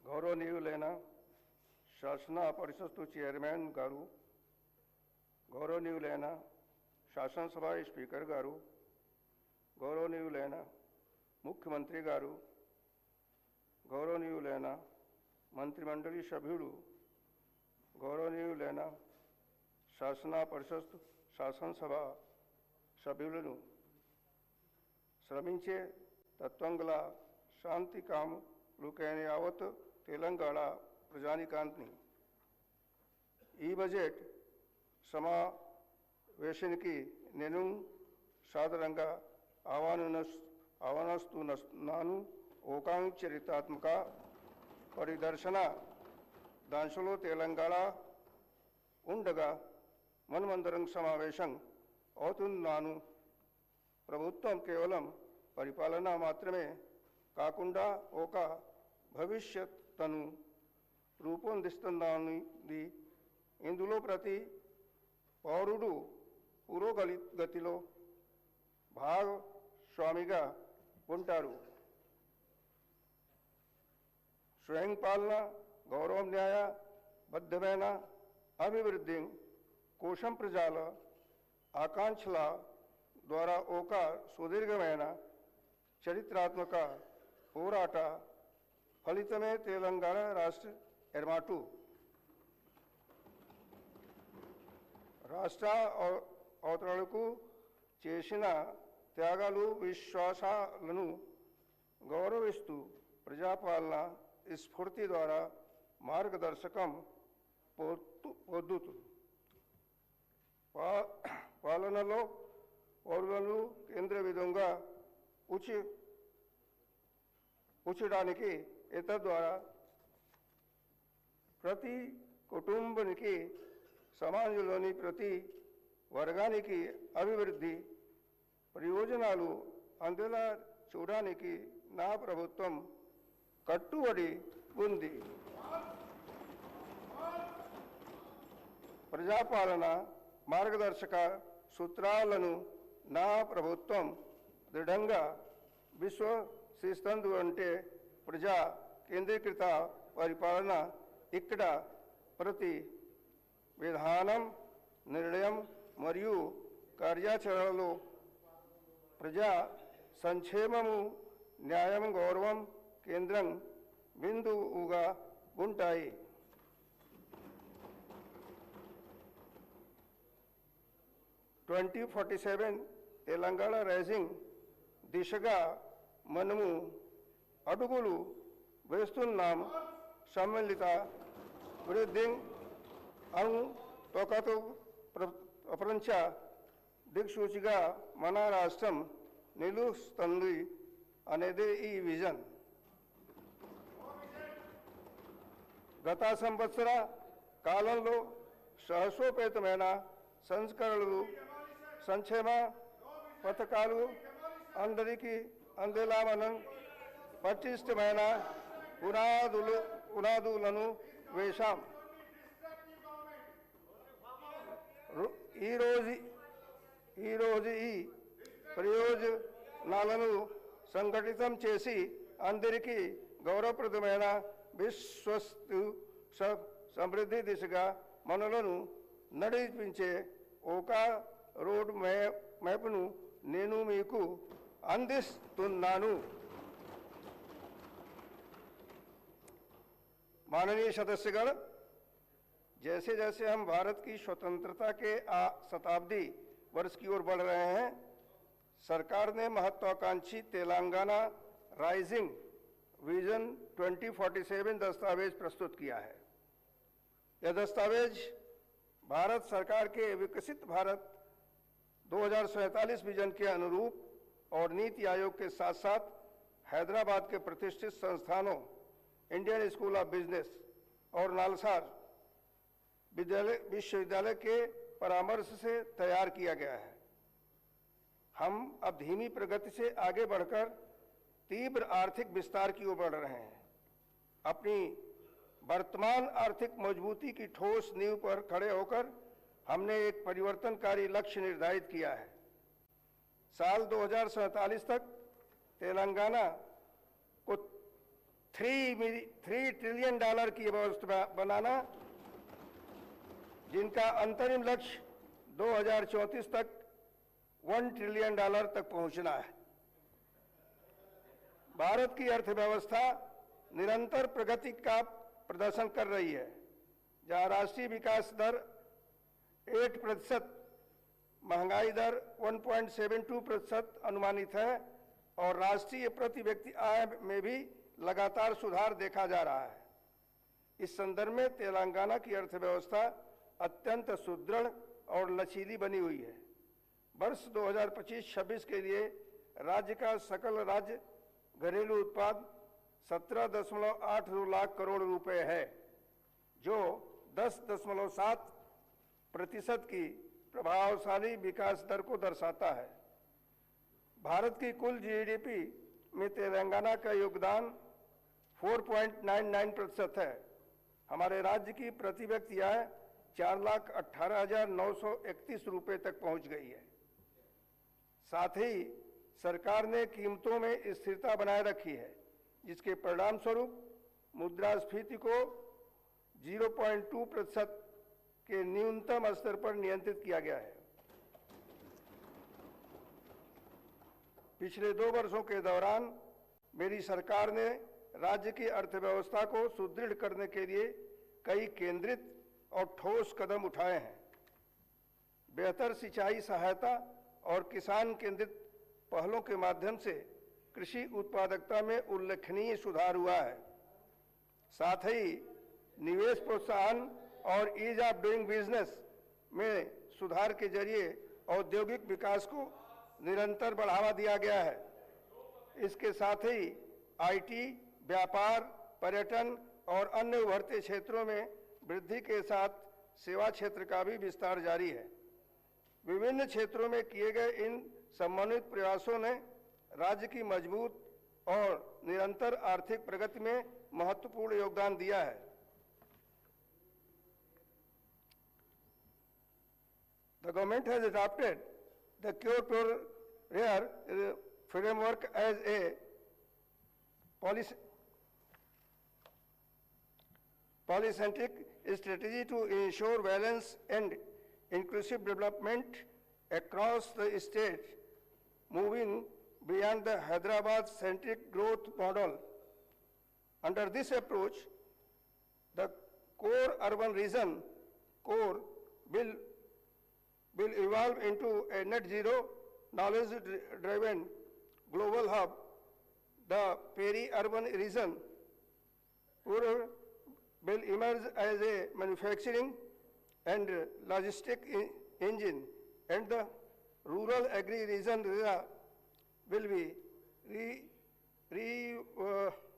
గౌరవనీయులైన శాసన పరిషత్తు చైర్మన్ గారు, గౌరవనీయులైన శాసనసభ స్పీకర్ గారు, గౌరవనీయులైన ముఖ్యమంత్రి గారు, గౌరవనీయులైన మంత్రిమండలి సభ్యులు, గౌరవనీయులైన శాసన పరిషత్ శాసనసభ సభ్యులను, శ్రమించే తత్వంగల శాంతి కాములకైన యావత్ తెలంగాణ ప్రజానికాన్ని ఈ బడ్జెట్ సమావేశానికి నేను సాదరంగా ఆహ్వానిస్తున్నాను. ఓకాంగ్ చరిత్రాత్మక పరిదర్శన దాంట్లో తెలంగాణ ఉండగా మనమందరం సమావేశం అవుతున్నాను. ప్రభుత్వం కేవలం పరిపాలన మాత్రమే కాకుండా ఒక భవిష్యత్తును రూపొందిస్తుందని, ఇందులో ప్రతి పౌరుడు పురోగతిలో భాగస్వామిగా ఉంటారు. స్వయం పాలన, గౌరవం, న్యాయబద్ధమైన అభివృద్ధి కోసం ప్రజల ఆకాంక్షల ద్వారా ఒక సుదీర్ఘమైన చరిత్రాత్మక పోరాట ఫలితమే తెలంగాణ రాష్ట్ర ఏర్పాటు. రాష్ట్ర అవతరణకు చేసిన త్యాగాలు, విశ్వాసాలను గౌరవిస్తూ ప్రజాపాలన స్ఫూర్తి ద్వారా మార్గదర్శకం పొందుతూ పాలనలో పౌరులను కేంద్ర విధంగా ఉంచడానికి ద్వారా ప్రతి కుటుంబానికి, సమాజంలోని ప్రతి వర్గానికి అభివృద్ధి ప్రయోజనాలు అందేలా చూడడానికి నా ప్రభుత్వం కట్టుబడి ఉంది. ప్రజాపాలన మార్గదర్శక సూత్రాలను నా ప్రభుత్వం దృఢంగా విశ్వసిస్తుంది. అంటే ప్రజా కేంద్రీకృత పరిపాలన. ఇక్కడ ప్రతి విధానం, నిర్ణయం మరియు కార్యాచరణలో ప్రజా సంక్షేమము, న్యాయం, గౌరవం కేంద్రం బిందువుగా ఉంటాయి. తెలంగాణ రైజింగ్ దిశగా మనము అడుగులు వేస్తున్నాం. సమ్మిళిత వృద్ధి తోకతో ప్రపంచ దిక్సూచిగా మన రాష్ట్రం నిలుస్తుంది అనేది ఈ విజన్. గత సంవత్సర కాలంలో సాహసోపేతమైన సంస్కరణలు, సంక్షేమ పథకాలు అందరికీ అందేలా మనం పటిష్టమైన పునాదులను వేశాం. ఈరోజు ఈ ప్రయోజనాలను సంఘటితం చేసి అందరికీ గౌరవప్రదమైన విశ్వస్తు సమృద్ధి దిశగా మనలను నడిపించే ఒక రోడ్ మ్యాప్ను నేను మీకు అందిస్తున్నాను. माननीय सदस्यगण, जैसे जैसे हम भारत की स्वतंत्रता के शताब्दी वर्ष की ओर बढ़ रहे हैं, सरकार ने महत्वाकांक्षी तेलंगाना राइजिंग विजन 2047 दस्तावेज प्रस्तुत किया है। यह दस्तावेज भारत सरकार के विकसित भारत 2047 विजन के अनुरूप और नीति आयोग के साथ साथ हैदराबाद के प्रतिष्ठित संस्थानों इंडियन स्कूल ऑफ बिजनेस और नालसार विश्वविद्यालय के परामर्श से तैयार किया गया है। हम अब धीमी प्रगति से आगे बढ़कर तीव्र आर्थिक विस्तार की ओर बढ़ रहे हैं। अपनी वर्तमान आर्थिक मजबूती की ठोस नींव पर खड़े होकर हमने एक परिवर्तनकारी लक्ष्य निर्धारित किया है। साल 2047 तक तेलंगाना को 3 ट्रिलियन डॉलर की व्यवस्था बनाना, जिनका अंतरिम लक्ष्य 2034 तक 1 ट्रिलियन डॉलर तक पहुंचना है। भारत की अर्थव्यवस्था निरंतर प्रगति का प्रदर्शन कर रही है, जहां राष्ट्रीय विकास दर 8%, महंगाई दर 1.72% अनुमानित है और राष्ट्रीय प्रति व्यक्ति आय में भी लगातार सुधार देखा जा रहा है। इस संदर्भ में तेलंगाना की अर्थव्यवस्था अत्यंत सुदृढ़ और लचीली बनी हुई है। वर्ष 2025-26 के लिए राज्य का सकल राज्य घरेलू उत्पाद 17.82 लाख करोड़ रुपए है, जो 10.7% की प्रभावशाली विकास दर को दर्शाता है। भारत की कुल जीडीपी में तेलंगाना का योगदान 4.99% है। हमारे राज्य की प्रति व्यक्ति आय 4,18,931 रुपये तक पहुंच गई है। साथ ही सरकार ने कीमतों में स्थिरता बनाए रखी है, जिसके परिणाम स्वरूप मुद्रास्फीति को 0.2% के न्यूनतम स्तर पर नियंत्रित किया गया है। पिछले 2 वर्षों के दौरान मेरी सरकार ने राज्य की अर्थव्यवस्था को सुदृढ़ करने के लिए कई केंद्रित और ठोस कदम उठाए हैं। बेहतर सिंचाई सहायता और किसान केंद्रित पहलों के माध्यम से कृषि उत्पादकता में उल्लेखनीय सुधार हुआ है। साथ ही निवेश प्रोत्साहन और ईज ऑफ डूइंग बिजनेस में सुधार के जरिए औद्योगिक विकास को निरंतर बढ़ावा दिया गया है। इसके साथ ही आईटी, व्यापार, पर्यटन और अन्य उभरते क्षेत्रों में वृद्धि के साथ सेवा क्षेत्र का भी विस्तार जारी है। विभिन्न क्षेत्रों में किए गए इन समन्वित प्रयासों ने राज्य की मजबूत और निरंतर आर्थिक प्रगति में महत्वपूर्ण योगदान दिया है। The government has adopted the Cure Pure Rare framework as a polycentric strategy to ensure balance and inclusive development across the state, moving beyond the Hyderabad-centric growth model. Under this approach, the core urban region core will evolve into a net zero, knowledge-driven global hub. The peri-urban region will emerge as a manufacturing and logistic engine, and the rural agri region will be